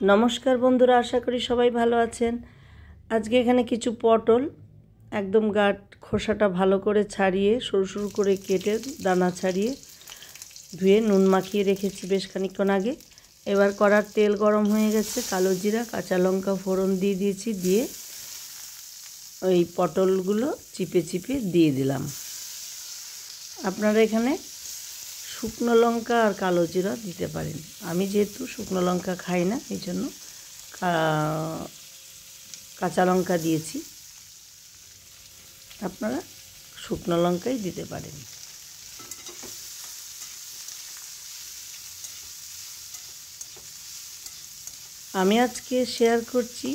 নমস্কার বন্ধুরা, আশা করি সবাই ভালো আছেন। আজকে এখানে কিছু পটল একদম গাঢ় খোসাটা ভালো করে ছাড়িয়ে সরু সরু করে কেটে দানা ছাড়িয়ে ধুয়ে নুন মাখিয়ে রেখেছি বেশ খানিকক্ষণ আগে। এবার কড়ার তেল গরম হয়ে গেছে, কালো জিরা কাঁচা লঙ্কা ফোড়ন দিয়ে দিয়েছি, দিয়ে ওই পটলগুলো চিপে চিপে দিয়ে দিলাম। আপনারা এখানে শুকনো লঙ্কা আর কালো জিরা দিতে পারেন। আমি যেহেতু শুকনো লঙ্কা খাই না, এই জন্য কাঁচা লঙ্কা দিয়েছি। আপনারা শুকনো লঙ্কাই দিতে পারেন। আমি আজকে শেয়ার করছি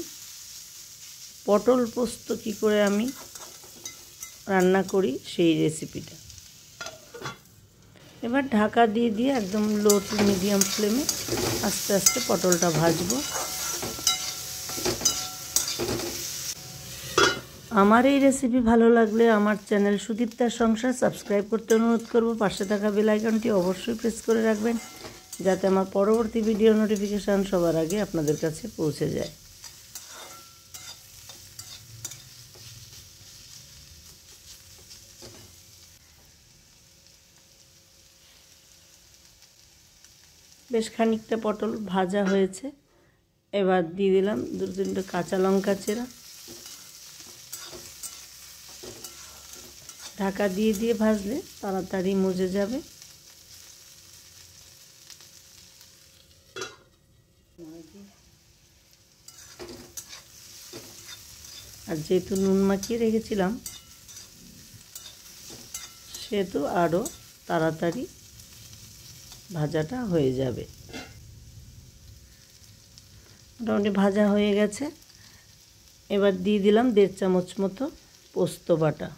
পটল পোস্ত কী করে আমি রান্না করি সেই রেসিপিটা। এবার ঢাকা দিয়ে দিয়ে একদম লো টু মিডিয়াম ফ্লেমে আস্তে আস্তে পটলটা ভাজবো। আমার এই রেসিপি ভালো লাগলে আমার চ্যানেল সুদীপ্তার সংসার সাবস্ক্রাইব করতে অনুরোধ করব। পাশে থাকা বেল আইকনটি অবশ্যই প্রেস করে রাখবেন, যাতে আমার পরবর্তী ভিডিও নোটিফিকেশান সবার আগে আপনাদের কাছে পৌঁছে যায়। বেশ খানিকটা পটল ভাজা হয়েছে। এবার দিয়ে দিলাম 2-3টে কাঁচা লঙ্কা চেরা। ঢাকা দিয়ে দিয়ে ভাজলে তাড়াতাড়ি মজে যাবে। আর যেহেতু নুন মাখিয়ে রেখেছিলাম, সেহেতু আরও তাড়াতাড়ি ভাজাটা হয়ে যাবে। মোটামুটি ভাজা হয়ে গেছে। এবার দিয়ে দিলাম 1.5 চামচ মতো পোস্ত বাটা।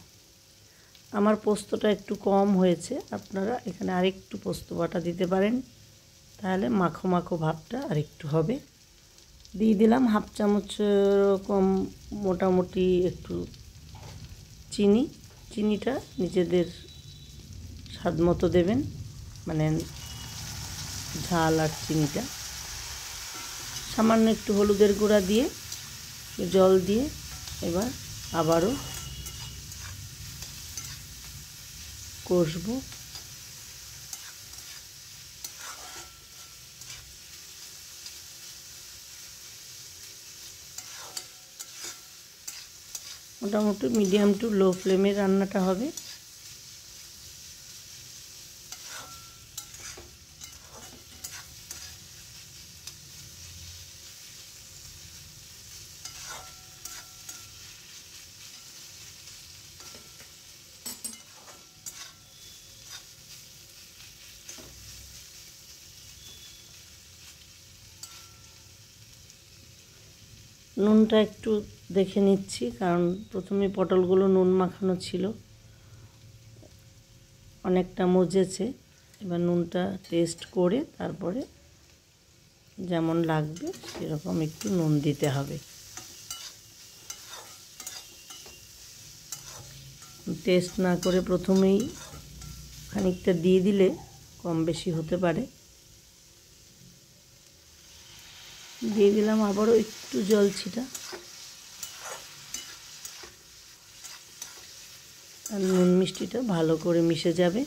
আমার পোস্তটা একটু কম হয়েছে, আপনারা এখানে আরেকটু পোস্ত বাটা দিতে পারেন, তাহলে মাখো মাখো ভাবটা আরেকটু হবে। দিয়ে দিলাম 1/2 চামচ এরকম মোটামুটি একটু চিনি। চিনিটা নিজেদের স্বাদ মতো দেবেন, মানে ঝাল আর চিনিটা। সামান্য একটু হলুদের গুঁড়া দিয়ে জল দিয়ে এবার আবারও কষবো। মোটামুটি মিডিয়াম টু লো ফ্লেমে রান্নাটা হবে। নুনটা একটু দেখে নিচ্ছি, কারণ প্রথমে পটলগুলো নুন মাখানো ছিল, অনেকটা মজেছে। এবার নুনটা টেস্ট করে তারপরে যেমন লাগবে সেরকম একটু নুন দিতে হবে। টেস্ট না করে প্রথমেই খানিকটা দিয়ে দিলে কম বেশি হতে পারে। দিয়ে দিলাম আবারও একটু জল ছিটা, আর নুন মিষ্টিটা ভালো করে মিশে যাবে।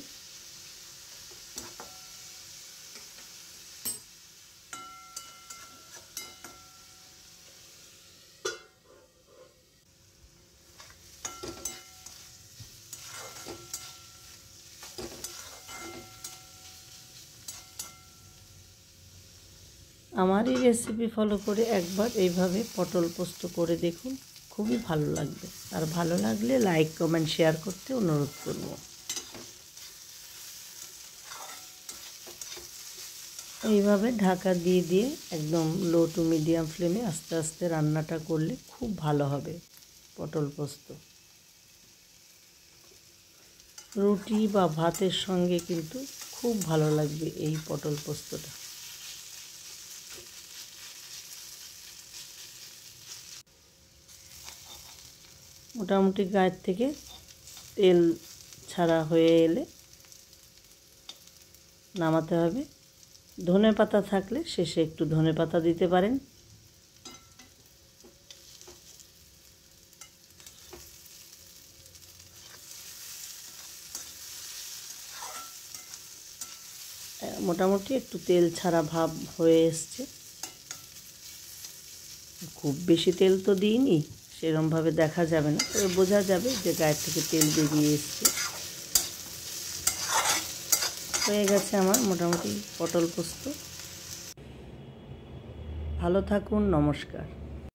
আমার এই রেসিপি ফলো করে একবার এইভাবে পটল পোস্ত করে দেখুন, খুবই ভালো লাগবে। আর ভালো লাগলে লাইক কমেন্ট শেয়ার করতে অনুরোধ করব। এইভাবে ঢাকা দিয়ে দিয়ে একদম লো টু মিডিয়াম ফ্লেমে আস্তে আস্তে রান্নাটা করলে খুব ভালো হবে পটল পোস্ত। রুটি বা ভাতের সঙ্গে কিন্তু খুব ভালো লাগবে এই পটল পোস্তটা। মোটামুটি গায়ের থেকে তেল ছাড়া হয়ে এলে নামাতে হবে। ধনেপাতা থাকলে শেষে একটু ধনেপাতা দিতে পারেন। মোটামুটি একটু তেল ছাড়া ভাব হয়ে এসছে। খুব বেশি তেল তো দিইনি, সেরকমভাবে দেখা যাবে না, তবে বোঝা যাবে যে গায়ের থেকে তেল বেরিয়ে এসছে। হয়ে গেছে আমার মোটামুটি পটল পোস্ত। ভালো থাকুন, নমস্কার।